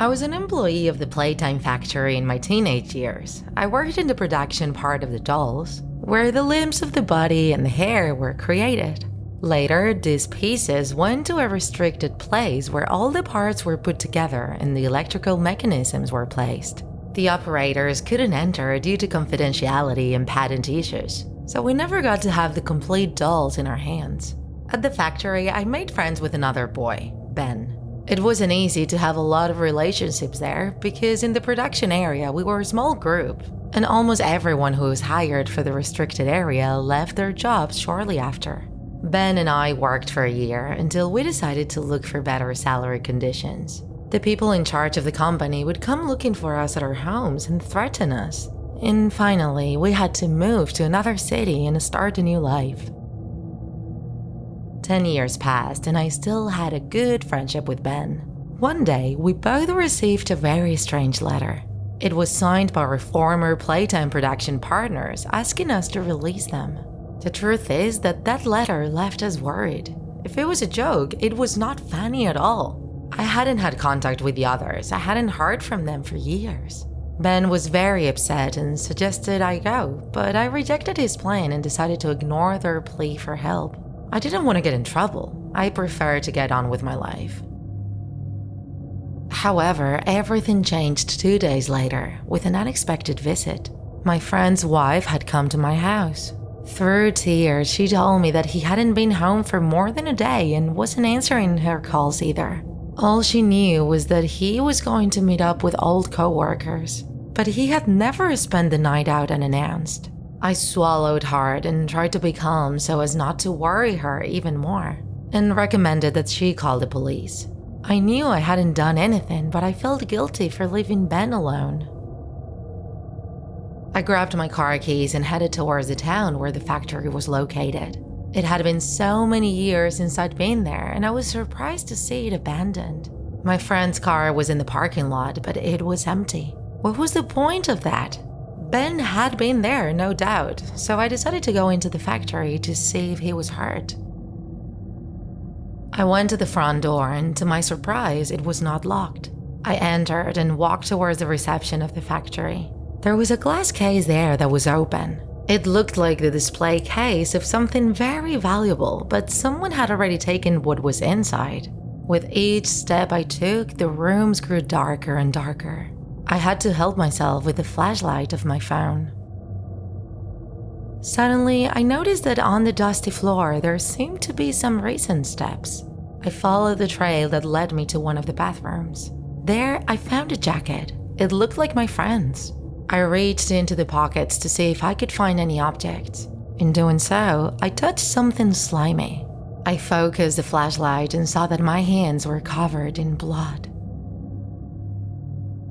I was an employee of the Playtime factory in my teenage years. I worked in the production part of the dolls, where the limbs of the body and the hair were created. Later, these pieces went to a restricted place where all the parts were put together and the electrical mechanisms were placed. The operators couldn't enter due to confidentiality and patent issues, so we never got to have the complete dolls in our hands. At the factory, I made friends with another boy, Ben. It wasn't easy to have a lot of relationships there because in the production area we were a small group, and almost everyone who was hired for the restricted area left their jobs shortly after. Ben and I worked for a year until we decided to look for better salary conditions. The people in charge of the company would come looking for us at our homes and threaten us. And finally, we had to move to another city and start a new life. 10 years passed and I still had a good friendship with Ben. One day, we both received a very strange letter. It was signed by our former Playtime production partners asking us to release them. The truth is that letter left us worried. If it was a joke, it was not funny at all. I hadn't had contact with the others. I hadn't heard from them for years. Ben was very upset and suggested I go, but I rejected his plan and decided to ignore their plea for help. I didn't want to get in trouble. I preferred to get on with my life. However, everything changed 2 days later with an unexpected visit. My friend's wife had come to my house. Through tears, she told me that he hadn't been home for more than a day and wasn't answering her calls either. All she knew was that he was going to meet up with old co-workers, but he had never spent the night out unannounced. I swallowed hard and tried to be calm so as not to worry her even more, and recommended that she call the police. I knew I hadn't done anything, but I felt guilty for leaving Ben alone. I grabbed my car keys and headed towards the town where the factory was located. It had been so many years since I'd been there, and I was surprised to see it abandoned. My friend's car was in the parking lot, but it was empty. What was the point of that? Ben had been there, no doubt, so I decided to go into the factory to see if he was hurt. I went to the front door, and to my surprise, it was not locked. I entered and walked towards the reception of the factory. There was a glass case there that was open. It looked like the display case of something very valuable, but someone had already taken what was inside. With each step I took, the rooms grew darker and darker. I had to help myself with the flashlight of my phone. Suddenly, I noticed that on the dusty floor there seemed to be some recent steps. I followed the trail that led me to one of the bathrooms. There, I found a jacket. It looked like my friend's. I reached into the pockets to see if I could find any objects. In doing so, I touched something slimy. I focused the flashlight and saw that my hands were covered in blood.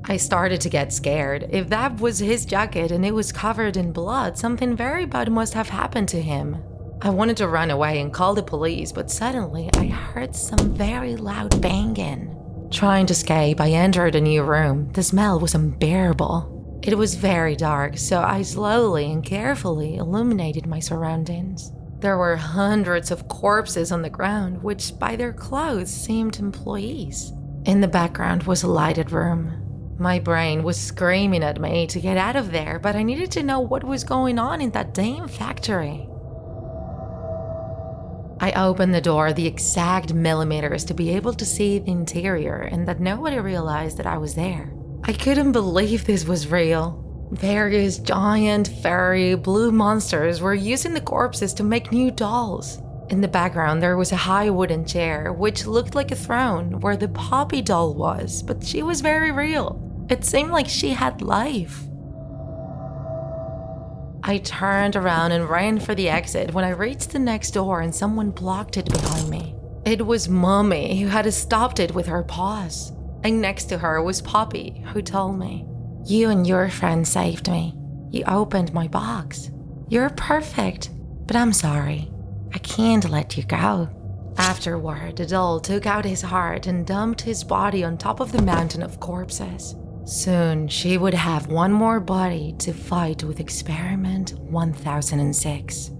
I started to get scared. If that was his jacket and it was covered in blood, something very bad must have happened to him. I wanted to run away and call the police, but suddenly I heard some very loud banging. Trying to escape, I entered a new room. The smell was unbearable. It was very dark, so I slowly and carefully illuminated my surroundings. There were hundreds of corpses on the ground, which by their clothes seemed employees. In the background was a lighted room. My brain was screaming at me to get out of there, but I needed to know what was going on in that damn factory. I opened the door the exact millimeters to be able to see the interior and that nobody realized that I was there. I couldn't believe this was real. Various giant, furry, blue monsters were using the corpses to make new dolls. In the background, there was a high wooden chair, which looked like a throne, where the Poppy doll was, but she was very real. It seemed like she had life. I turned around and ran for the exit when I reached the next door and someone blocked it behind me. It was Mommy, who had stopped it with her paws. And next to her was Poppy, who told me, "You and your friend saved me. You opened my box. You're perfect, but I'm sorry. I can't let you go." Afterward, the doll took out his heart and dumped his body on top of the mountain of corpses. Soon, she would have one more body to fight with Experiment 1006.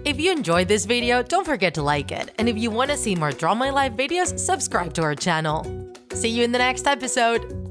If you enjoyed this video, don't forget to like it. And if you want to see more Draw My Life videos, subscribe to our channel. See you in the next episode!